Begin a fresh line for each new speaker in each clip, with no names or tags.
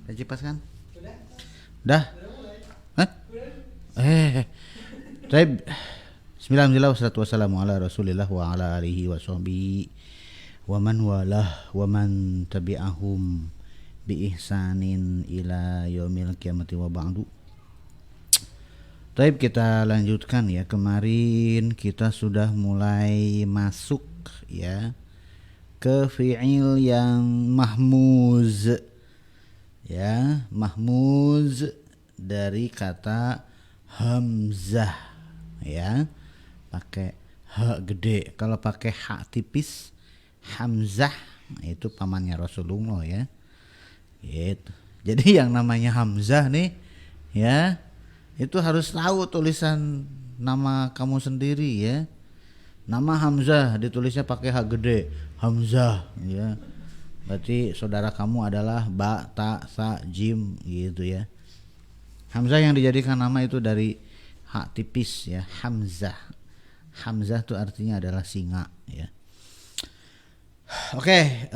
Cipas kan? Dah. Hah? Taib. Bismillahirrahmanirrahim. Wassalatu wassalamu ala Rasulillah wa ala alihi wa sahbihi wa man walah wa man tabi'ahum bi ihsanin ila yaumil qiyamati wa ba'du. Taib, kita lanjutkan ya. Kemarin kita sudah mulai masuk ya ke fi'il yang mahmuz. Ya, mahmuz dari kata hamzah ya, pakai h gede. Kalau pakai h tipis, hamzah, itu pamannya Rasulullah ya. Gitu. Jadi yang namanya hamzah nih ya, itu harus tahu tulisan nama kamu sendiri ya. Nama Hamzah ditulisnya pakai h gede, Hamzah ya. Berarti saudara kamu adalah ba, ta, sa, jim gitu ya. Hamzah yang dijadikan nama itu dari h tipis ya, Hamzah. Hamzah itu artinya adalah singa ya. Oke,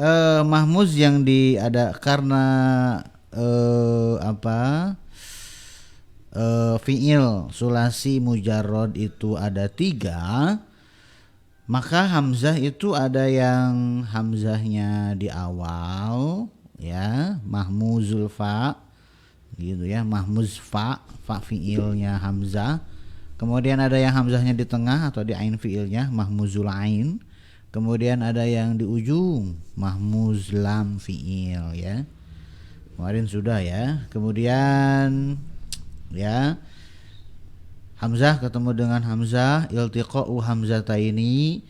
mahmuz yang ada karena fi'il sulasi mujarrad itu ada 3. Maka hamzah itu ada yang hamzahnya di awal ya, mahmuzul fa gitu ya, mahmuz fa fiilnya hamzah. Kemudian ada yang hamzahnya di tengah atau di ain fiilnya, mahmuzul ain. Kemudian ada yang di ujung, mahmuz lam fiil ya. Kemarin sudah ya. Kemudian ya, hamzah ketemu dengan hamzah, iltiqa'u hamzataini,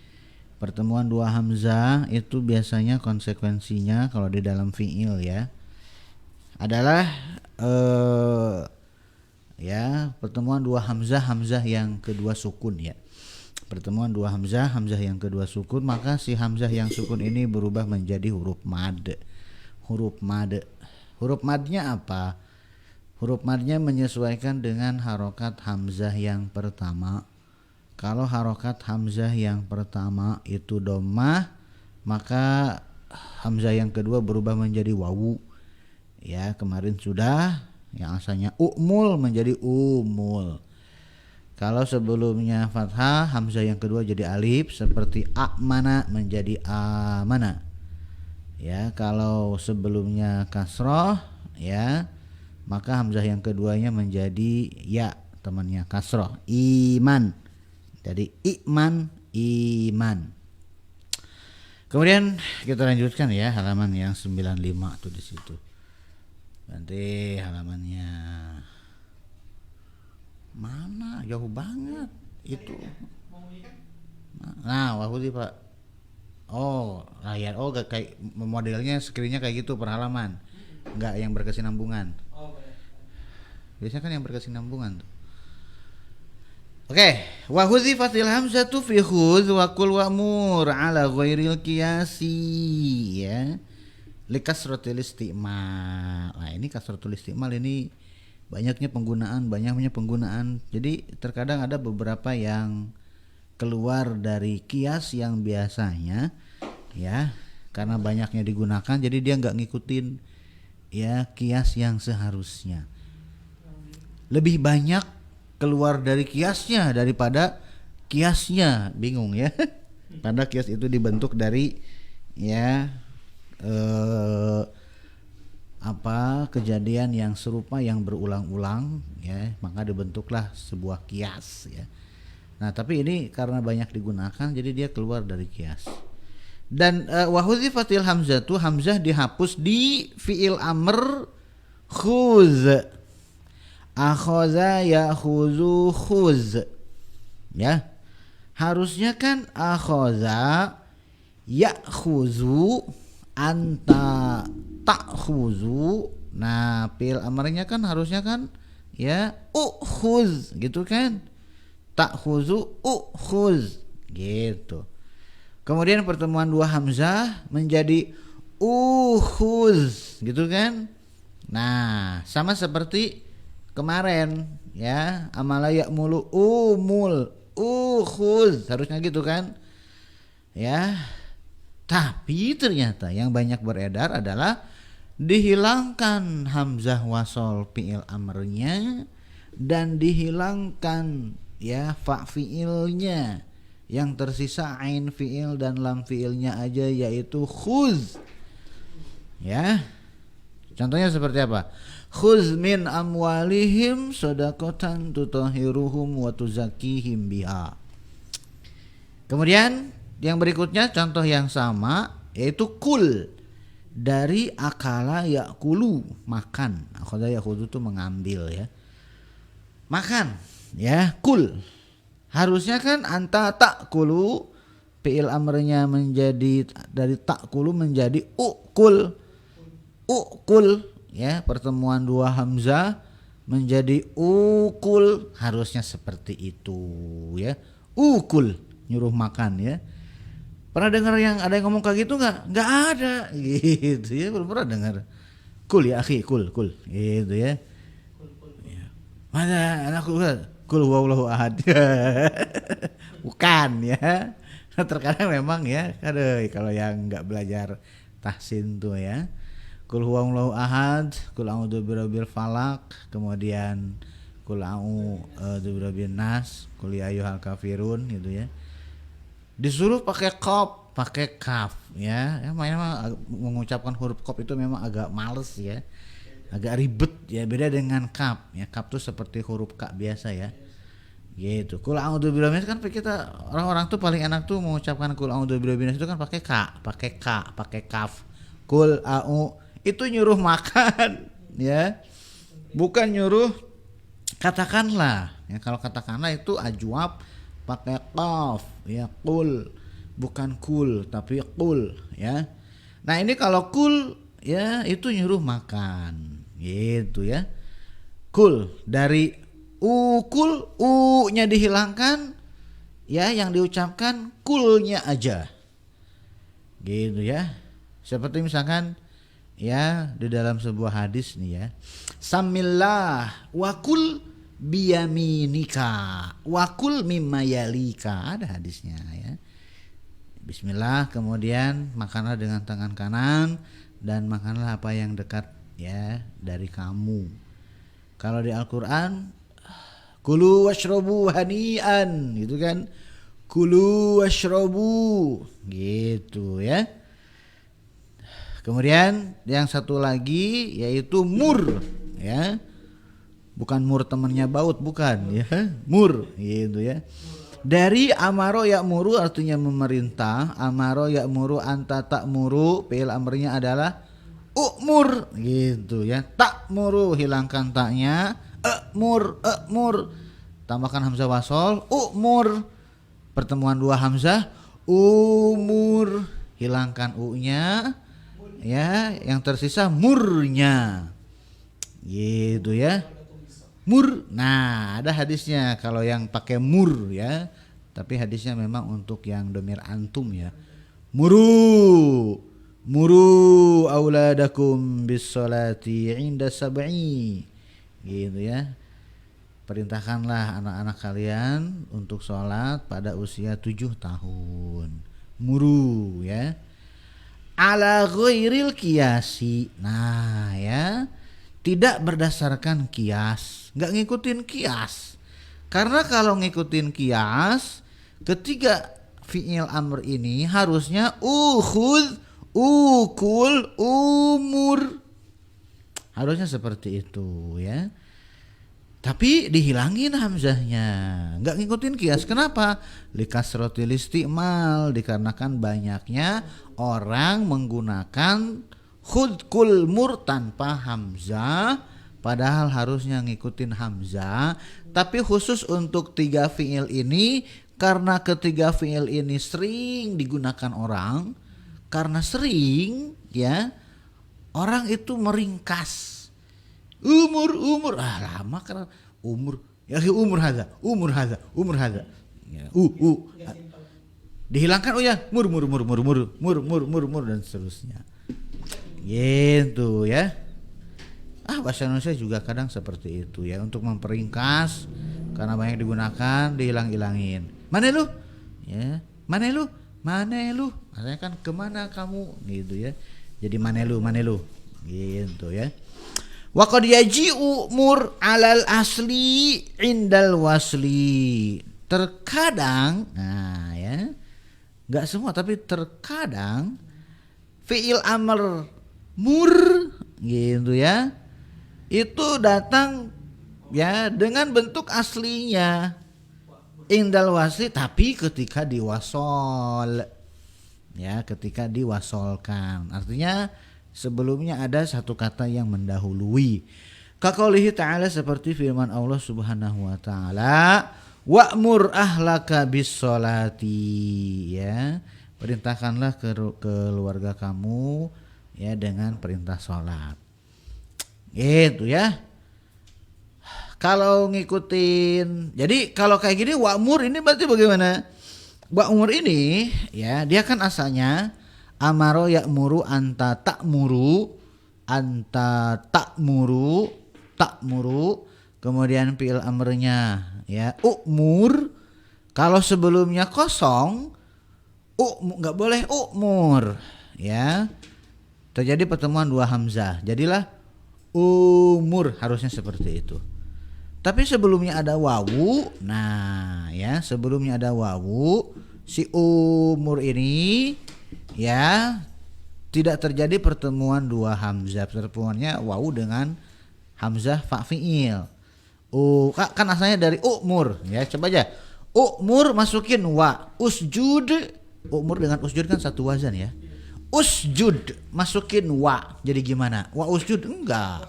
pertemuan dua hamzah itu biasanya konsekuensinya kalau di dalam fi'il ya adalah ya pertemuan dua hamzah yang kedua sukun ya. Pertemuan dua hamzah yang kedua sukun, maka si hamzah yang sukun ini berubah menjadi huruf mad. Huruf madnya apa? Huruf madnya menyesuaikan dengan harokat hamzah yang pertama. Kalau harokat hamzah yang pertama itu dhammah, maka hamzah yang kedua berubah menjadi wawu. Ya, kemarin sudah, yang asalnya umul menjadi umul. Kalau sebelumnya fathah, hamzah yang kedua jadi alif, seperti amana menjadi amana. Ya, kalau sebelumnya kasroh ya, maka hamzah yang keduanya menjadi ya, temannya kasroh, iman. Jadi iman, iman. Kemudian kita lanjutkan ya, halaman yang 95 tuh di situ. Nanti halamannya mana? Jauh banget itu. Nah, wahudi Pak. Oh, layar. Oh, gak kayak modelnya, screennya kayak gitu per halaman. Enggak yang berkesinambungan. Biasanya kan yang berkesinambungan tuh. Oke, wa hudhifatil hamzatu fi khudz wa qul wa'mur ala ghairil qiyasi ya. Likasratil istimal. Nah, ini kasratul istimal ini banyaknya penggunaan. Jadi terkadang ada beberapa yang keluar dari kias yang biasanya ya, karena banyaknya digunakan jadi dia enggak ngikutin ya kias yang seharusnya. Lebih banyak keluar dari kiasnya daripada kiasnya, bingung ya. Pada kias itu dibentuk dari ya kejadian yang serupa yang berulang-ulang ya, maka dibentuklah sebuah kias ya. Nah, tapi ini karena banyak digunakan jadi dia keluar dari kias. Dan wa hudhifatil hamzatu, hamzah dihapus di fiil amr khuz. Akhoza yakhuzu khuz ya, harusnya kan akhoza yakhuzu, anta takhuzu. Nah, fi'il amarnya kan harusnya kan ya ukhuz gitu kan, takhuzu ukhuz gitu. Kemudian pertemuan dua hamzah menjadi ukhuz gitu kan. Nah, sama seperti kemarin ya, amala ya'mulu umul ukhuz, harusnya gitu kan ya. Tapi ternyata yang banyak beredar adalah dihilangkan hamzah wasol fi'il amrnya dan dihilangkan ya fa fi'ilnya, yang tersisa ain fi'il dan lam fi'ilnya aja, yaitu khuz. Ya, contohnya seperti apa? Khuz min amwalihim shadaqatan tutahhiruhum wa tuzakkihim biha. Kemudian yang berikutnya contoh yang sama yaitu kul, dari akala yakulu, makan. Akala yakulu itu mengambil ya, makan ya. Kul harusnya kan anta takulu, fi'il amrnya menjadi dari takulu menjadi ukul. Ukul ya, pertemuan dua hamzah menjadi ukul, harusnya seperti itu ya. Ukul nyuruh makan ya. Pernah dengar yang ada yang ngomong kayak gitu nggak? Nggak ada gitu ya, belum pernah dengar. Kul ya akhi, kul gitu ya. Mana anakku kul huwallahu ahad. Bukan ya. Terkadang memang ya, kalau yang nggak belajar tahsin tuh ya. Kul huwallahu ahad, kul a'udzu birabbil falaq, kemudian kul a'udzu birabbin nas, kul ya ayyuhal kafirun gitu ya. Disuruh pakai kaf ya. Memang mengucapkan huruf kaf itu memang agak males ya, agak ribet ya, beda dengan kaf ya. Kaf tuh seperti huruf ka biasa ya gitu. Kul a'udzu birabbin nas kan kita orang-orang tuh paling enak tuh mengucapkan kul a'udzu birabbin nas itu kan pakai kaf. Kul a'u itu nyuruh makan ya, bukan nyuruh katakanlah ya. Kalau katakanlah itu ajwab pakai qaf ya, kul, bukan kul tapi kul ya. Nah ini kalau kul ya itu nyuruh makan gitu ya. Kul dari ukul, u-nya dihilangkan ya, yang diucapkan kulnya aja gitu ya. Seperti misalkan ya di dalam sebuah hadis nih ya, samillah wakul biyaminika wakul mimma yalika, ada hadisnya ya. Bismillah, kemudian makanlah dengan tangan kanan dan makanlah apa yang dekat ya dari kamu. Kalau di Al-Qur'an kulu washrobu hanian gitu kan, kulu washrobu gitu ya. Kemudian yang satu lagi yaitu mur ya, bukan mur temannya baut, bukan ya, mur gitu ya. Dari amaro ya'muru artinya memerintah, amaro ya'muru anta ta'muru, fi'il amrnya adalah u'mur gitu ya. Ta'muru hilangkan taknya, e'mur tambahkan hamzah wasol, u'mur pertemuan dua hamzah, umur hilangkan u-nya ya, yang tersisa murnya gitu ya. Mur, nah ada hadisnya kalau yang pakai mur ya, tapi hadisnya memang untuk yang domir antum ya. Muru auladakum bis salati inda sab'i gitu ya. Perintahkanlah anak-anak kalian untuk sholat pada usia 7 tahun. Muru ya. Ala ghairil qiyasi. Nah ya, tidak berdasarkan kias, nggak ngikutin kias. Karena kalau ngikutin kias, ketiga fi'il amr ini harusnya ukhud, ukul, umur, harusnya seperti itu ya. Tapi dihilangin hamzahnya, nggak ngikutin kias. Kenapa? Likasrotil istimal, dikarenakan banyaknya orang menggunakan khudkul mur tanpa hamzah, padahal harusnya ngikutin hamzah. Tapi khusus untuk tiga fiil ini, karena ketiga fiil ini sering digunakan orang, karena sering ya, orang itu meringkas umur lama karena umur ya, umur hadza ya, dihilangkan ya, mur dan seterusnya gitu ya. Bahasa Indonesia juga kadang seperti itu ya, untuk memperingkas karena banyak digunakan, dihilang-hilangin. Mana lu ya, mana lu, maksudnya kan kemana kamu gitu ya, jadi mana lu gitu ya. Wa qad yaji'u mur 'alal asli indal wasli. Terkadang, nah ya, enggak semua tapi terkadang fi'il amr mur gitu ya, itu datang ya dengan bentuk aslinya indal wasli, tapi ketika diwasol ya, ketika diwasolkan, artinya sebelumnya ada satu kata yang mendahului. Kaqaulihi ta'ala, seperti firman Allah Subhanahu wa taala, wa'mur ahlaka bis sholati ya, perintahkanlah keluarga kamu ya dengan perintah sholat. Gitu ya. Kalau ngikutin, jadi kalau kayak gini wa'mur ini berarti bagaimana? Wa'mur ini ya, dia kan asalnya amaro ya'muru anta ta'muru, kemudian fi'il amrnya ya u'mur. Kalau sebelumnya kosong, nggak boleh u'mur ya. Terjadi pertemuan dua hamzah, jadilah umur, harusnya seperti itu. Tapi sebelumnya ada wawu, nah ya sebelumnya ada wawu, si umur ini ya tidak terjadi pertemuan dua hamzah, pertemuannya wawu dengan hamzah fa fi'il. Kan asalnya dari umur ya, coba aja umur masukin wa, usjud, umur dengan usjud kan satu wazan ya, usjud masukin wa, jadi gimana? Wa usjud enggak,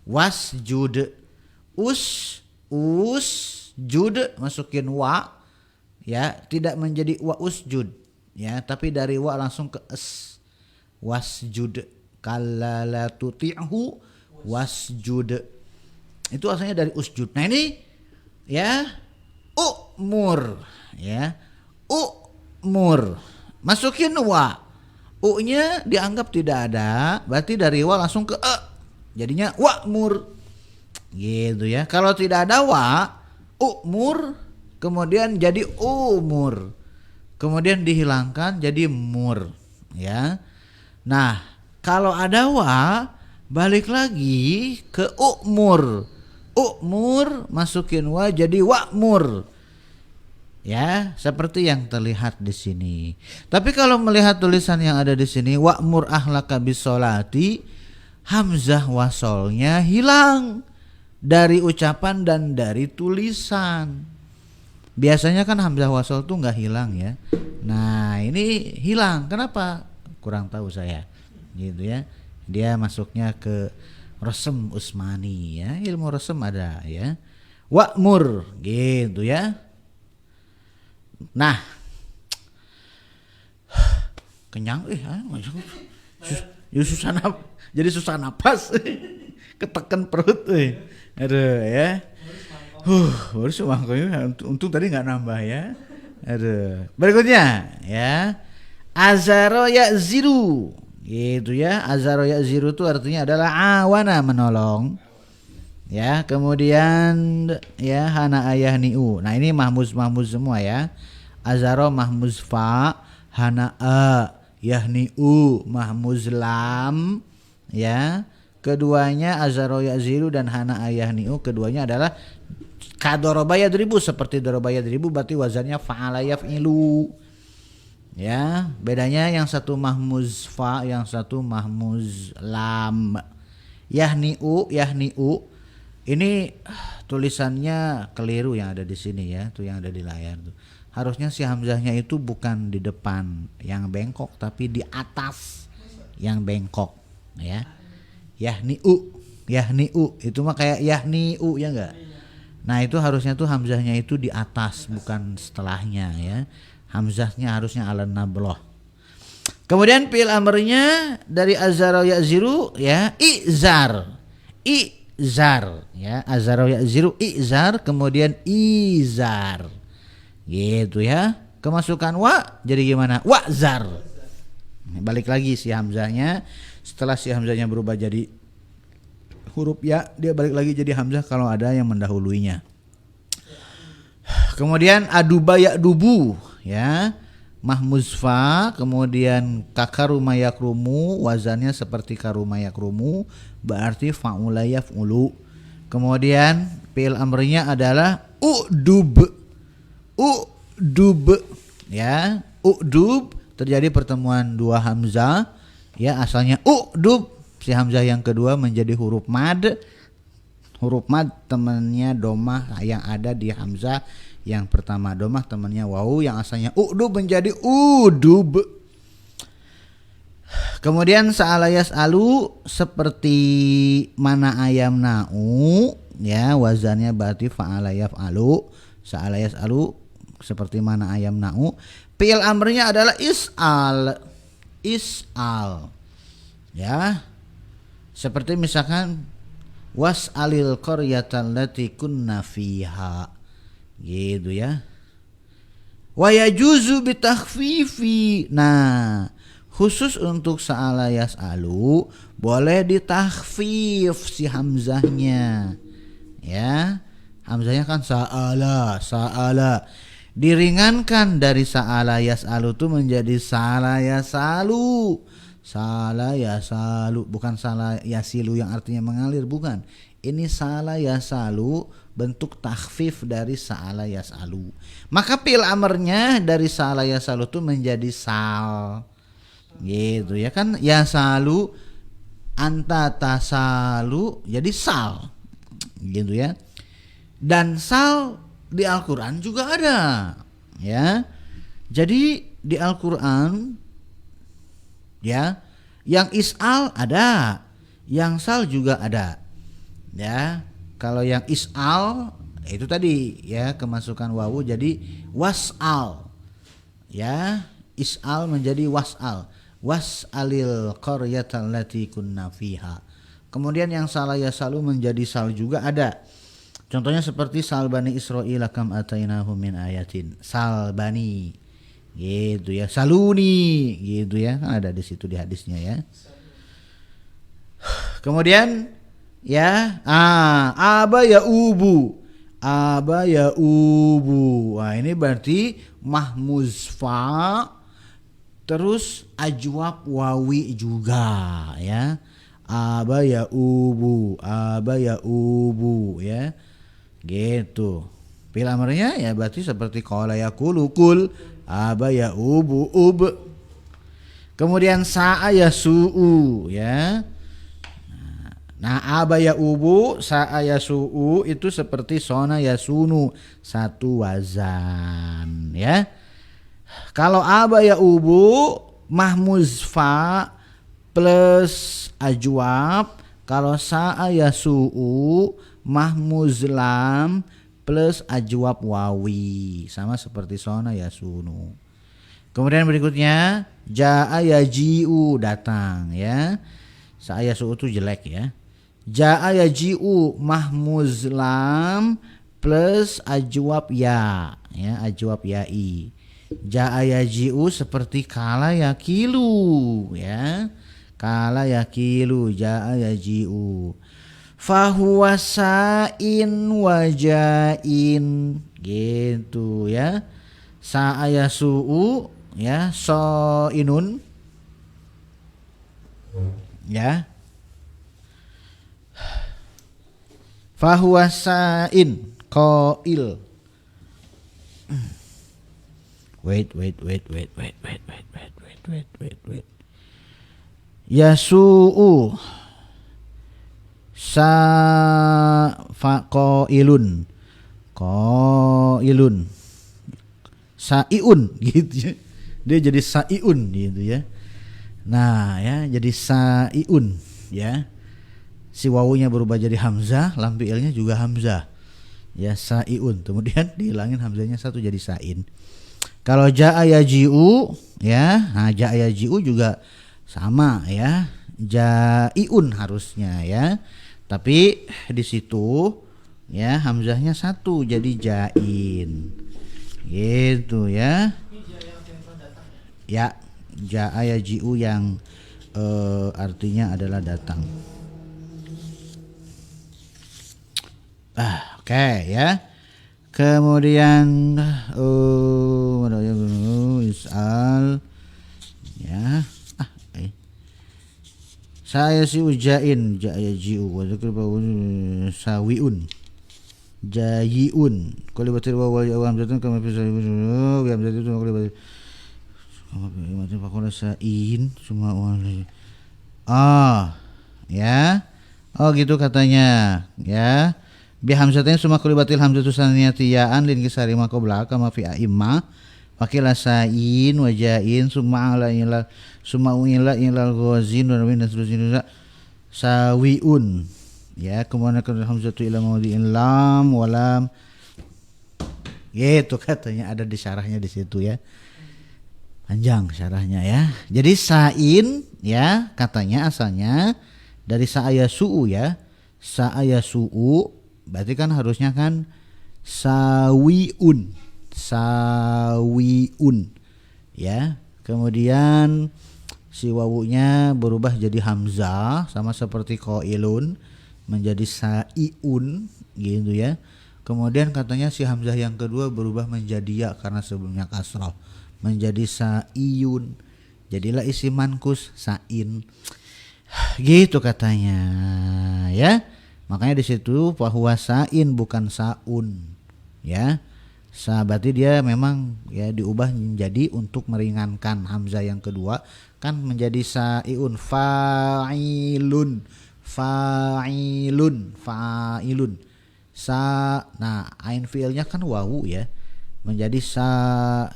wasjud, usjud masukin wa ya, tidak menjadi wa usjud ya, tapi dari wa langsung ke es, wasjud, kalla la tuti'hu wasjud, itu asalnya dari usjud. Nah ini ya umur ya, umur masukin wa, u-nya dianggap tidak ada, berarti dari wa langsung ke e, jadinya wa'mur gitu ya. Kalau tidak ada wa, umur kemudian jadi umur, kemudian dihilangkan jadi mur ya. Nah kalau ada wa, balik lagi ke umur, umur masukin wa jadi wa'mur ya, seperti yang terlihat di sini. Tapi kalau melihat tulisan yang ada di sini, wa'mur ahlaka bis sholati, hamzah wasolnya hilang dari ucapan dan dari tulisan. Biasanya kan hamzah wasol tuh nggak hilang ya. Nah ini hilang, kenapa? Kurang tahu saya, gitu ya. Dia masuknya ke Rasem Usmani ya, ilmu rasem ada ya. Wa'mur gitu ya. Nah, kenyang jadi susah napas. Ketekan perut aduh ya. Baru semangkanya untung tadi nggak nambah ya. Aduh. Berikutnya ya, azaro ya'ziru gitu ya. Azaro ya'ziru itu artinya adalah awana, menolong ya. Kemudian ya hana ayah niu, nah ini mahmuz semua ya. Azaro mahmuz fa, hana a, yahniu mahmuz lam ya. Keduanya azaro ya'ziru dan hana ayah niu, keduanya adalah kadoroba yadribu, seperti doroba yadribu, berarti wazannya fa'ala yaf'ilu ya. Bedanya yang satu mahmuz fa, yang satu mahmuz lam. Yahniu ini tulisannya keliru yang ada di sini ya, tuh yang ada di layar tuh. Harusnya si hamzahnya itu bukan di depan yang bengkok, tapi di atas yang bengkok ya. Yahniu itu mah kayak yahniu ya enggak? Nah itu harusnya tuh hamzahnya itu di atas, bukan setelahnya ya. Hamzahnya harusnya ala nabloh. Kemudian fi'il amrnya dari azara ya'ziru ya, izar ya, azara ya'ziru izar, kemudian izar gitu ya. Kemasukan wa jadi gimana? Wa'zar. Balik lagi si hamzahnya, setelah si hamzahnya berubah jadi huruf ya, dia balik lagi jadi hamzah kalau ada yang mendahuluinya. Kemudian aduba ya'dubu ya, mahmuzfa, kemudian kakaruma yakrumu, wazannya seperti karuma yakrumu, berarti fa'ula yaf'ulu. Kemudian fi'il amrinya adalah u'dub. U'dub ya, u'dub terjadi pertemuan dua hamzah ya, asalnya u'dub, si hamzah yang kedua menjadi huruf mad. Huruf mad temannya domah yang ada di hamzah yang pertama, domah temannya wawu yang asalnya u'dub menjadi udub. Kemudian sa'ala yas'alu seperti mana ayam na'u ya, wazannya berarti fa'ala yaf'alu. Sa'ala yas'alu seperti mana ayam na'u. Fi'il amrnya adalah is'al. Is'al ya, seperti misalkan was'alil qaryatan lati kunna fiha gitu ya. Wa yajuzu bitakhfifi. Nah, khusus untuk sa'ala yas'alu boleh ditakhfif si hamzahnya ya. Hamzahnya kan sa'ala, sa'ala. Diringankan dari sa'ala yas'alu itu menjadi sa'ala yasalu. Sa'ala yasalu, bukan sa'ala yasilu yang artinya mengalir, bukan. Ini sa'ala yasalu, bentuk takhfif dari sa'ala yasalu. Maka fi'il amarnya dari sa'ala yasalu itu menjadi sal. Gitu ya kan, yasalu anta tasalu jadi sal. Gitu ya. Dan sal di Al-Quran juga ada ya. Jadi di Al-Quran ya, yang is'al ada, yang sal juga ada ya. Kalau yang is'al itu tadi ya, kemasukan wawu jadi was'al ya. Is'al menjadi was'al. Was'alil qaryatal lati kunna fiha. Kemudian yang salah yasalu menjadi sal juga ada. Contohnya seperti sal bani Israil kam atainahum min ayatin. Sal bani gitu ya, saluni gitu ya, kan ada di situ di hadisnya ya. Kemudian ya, aba ya ubu. Aba ya ubu. Wah, ini berarti mahmuzfa terus ajwab wawi juga ya. Aba ya ubu, aba ya ubu ya. Gitu. Fi'il amrnya ya berarti seperti qala yaqulu kul, aba ya ubu ub. Kemudian sa'a ya su'u ya. Nah, aba ya ubu, sa'a ya su'u itu seperti sona ya sunu, satu wazan ya. Kalau aba ya ubu mahmuzfa plus ajwab. Kalau sa'a ya su'u mahmuzlam plus ajwab wawi, sama seperti sona ya sunu. Kemudian berikutnya ja'a yaji'u, datang ya. Sa'a ya su'u itu jelek ya. Ja'a yaji'u mahmuzlam plus ajwab ya, ajwab ya'i. Ja'a yaji'u seperti kala yakilu ya. Kala yakilu, ja'a yaji'u. Fahuwa sa'in wajain gitu ya. Sa'a yasu'u ya, so'inun ya. Fahuwa sa'in qail. Wait. Yasu'u sa fa qailun saiun gitu ya. Dia jadi saiun gitu ya. Nah ya, jadi saiun ya. Si wawunya berubah jadi hamzah, lam fi'ilnya juga hamzah ya, saiun. Kemudian dihilangin hamzahnya satu jadi sain. Kalau ja'a yaji'u ya, nah ja'a yaji'u juga sama ya, jaiun harusnya ya. Tapi di situ ya hamzahnya satu jadi jain. Gitu ya. Ya, ja'a yaji'u yang artinya adalah datang. Oke ya. Kemudian is'al ya saya si ujain jaya jiu wa dzikr sawiun jayiun qali batir wa wa hamzatun kama fi wa hamzatun qali batir kama faqala sa'in semua ya gitu katanya ya bi hamzatain summa qulibatil hamzatu saniyati ya'an lin kisari ma qabla kama fi a'imma wakila sa'in wa ja'in summa ala ila summa ila ilal ghazin wa min seterusnya sawiun ya kemudian hamzatu ila maudhi'in lam wa lam gitu katanya ada di syarahnya di situ ya panjang syarahnya ya jadi sa'in ya katanya asalnya dari sa'aya su'u ya sa'aya su'u berarti kan harusnya kan sawiun ya kemudian si wawunya berubah jadi hamzah sama seperti qailun menjadi sa'iun gitu ya kemudian katanya si hamzah yang kedua berubah menjadi ya karena sebelumnya kasrah menjadi sa'iyun jadilah isim mankus sa'in gitu katanya ya makanya di situ bahwa sa'in bukan sa'un ya berarti dia memang ya diubah menjadi untuk meringankan hamzah yang kedua kan menjadi sa'iun fa'ilun nah ain fi'ilnya kan wawu ya menjadi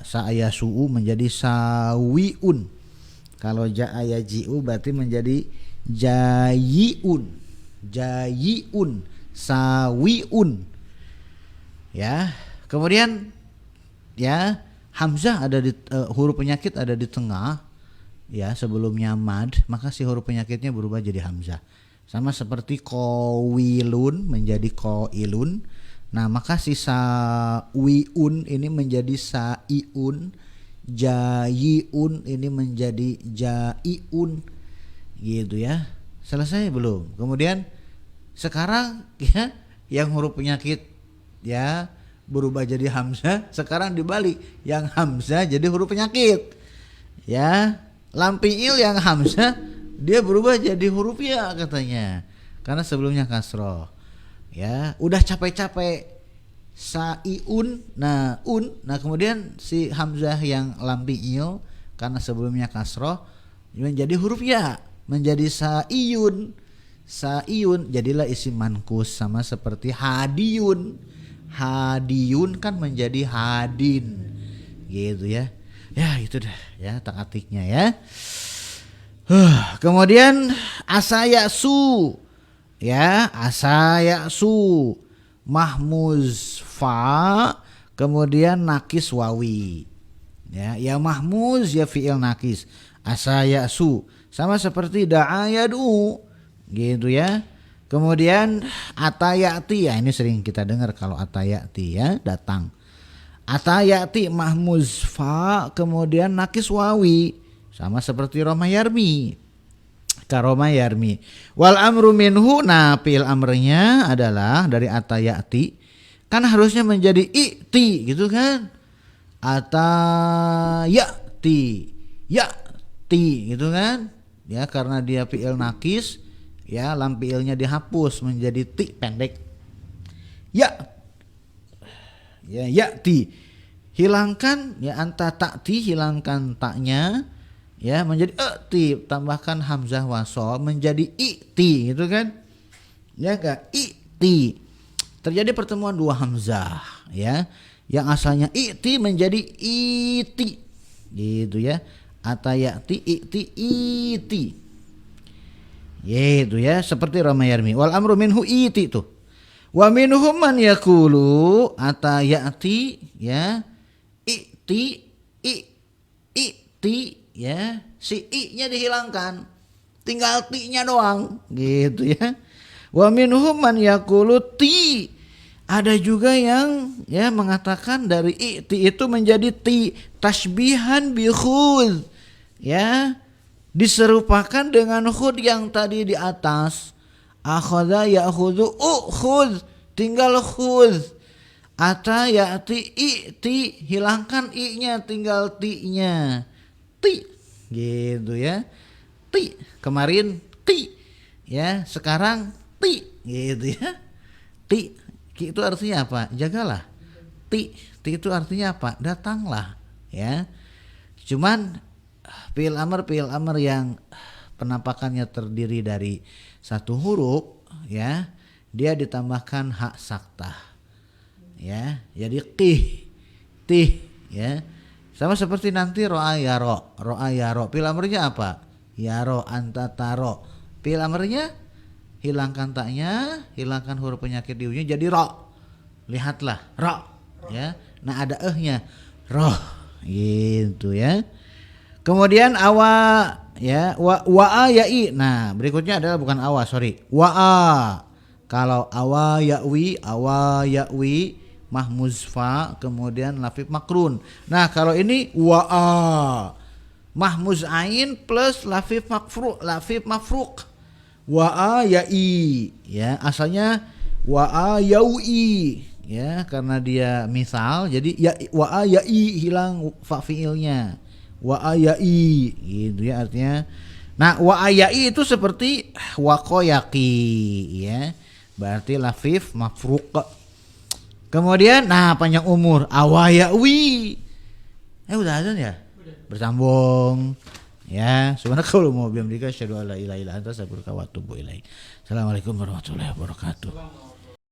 sa'ayasu'u menjadi sawiun kalau ja'aya ji'u berarti menjadi jayiun sawiun ya kemudian ya hamzah ada di huruf penyakit ada di tengah ya sebelumnya mad maka si huruf penyakitnya berubah jadi hamzah sama seperti qawilun menjadi qailun nah maka si sawiun ini menjadi sa'iun jayiun ini menjadi jaiun gitu ya selesai belum kemudian sekarang ya yang huruf penyakit ya berubah jadi hamzah sekarang dibalik yang hamzah jadi huruf penyakit ya lam fi'il yang hamzah dia berubah jadi huruf ya katanya karena sebelumnya kasroh ya udah capek-capek sa'iun nah kemudian si hamzah yang lam fi'il karena sebelumnya kasroh menjadi huruf ya menjadi sa'iyun jadilah isim mankus sama seperti hadiyun kan menjadi hadin gitu ya itu dah ya tak-atiknya ya kemudian asayasu mahmuz fa kemudian nakis wawi ya mahmuz ya fi'il nakis asayasu sama seperti da'ayadu gitu ya kemudian atayati ya ini sering kita dengar kalau atayati ya datang atayati mahmuz fa kemudian nakis wawi sama seperti romayarmi karomayarmi wal amru minhu nah fi'il amrnya adalah dari atayati kan harusnya menjadi i'ti gitu kan atayati gitu kan ya karena dia fi'il nakis ya lam fi'ilnya dihapus menjadi ti pendek ya'ti hilangkan ya anta ta'ti hilangkan taknya ya menjadi ti tambahkan hamzah wasol menjadi i'ti gitu kan ya enggak i'ti terjadi pertemuan dua hamzah ya yang asalnya i'ti menjadi iti gitu ya atayati i'ti iti gitu ya seperti romayarmi wal amru minhu iti tuh wa minhum man yaqulu atayati ya i'ti ya si i-nya dihilangkan tinggal ti-nya doang gitu ya wa minhum man yaqulu ti ada juga yang ya mengatakan dari i'ti itu menjadi ti tasbihan bi khudz ya diserupakan dengan khud yang tadi di atas akhadha ya'khudhu ukhudz tinggal khudz ata ya'ti i'ti, hilangkan i-nya tinggal ti-nya. Ti gitu ya. Ti kemarin ti ya, sekarang ti gitu ya. Ti itu artinya apa? Jagalah. Ti itu artinya apa? Datanglah ya. Cuman fi'il amr yang penampakannya terdiri dari satu huruf ya, dia ditambahkan hak saktah ya, jadi tih ya, sama seperti nanti ro'a yaro. Fi'il amrnya apa? Yaro, anta, taro. Fi'il amrnya hilangkan taknya, hilangkan huruf penyakit di ujungnya jadi ro. Lihatlah ro ya, nah ada nya roh gitu ya. Kemudian awa ya, wa'a ya'i. Nah, berikutnya adalah bukan awa, sorry. Wa'a. Kalau awa ya'wi mahmuz fa, kemudian lafif makrun. Nah, kalau ini wa'a mahmuz ain plus lafif mafruq. Wa'a ya'i ya, asalnya wa'a yaui ya, karena dia misal jadi ya wa'a ya'i, hilang fa fiilnya. Wa'ayai gitu ya artinya. Nah, wa'ayai itu seperti waqayaqi ya, berarti lafif mafruq. Kemudian nah panjang umur awayawi. Udah azan ya? Bersambung ya. Subhanakallahumma wa bihamdika asyhadu an la ilaha illa anta astaghfiruka wa atubu ilaik. Assalamualaikum warahmatullahi wabarakatuh.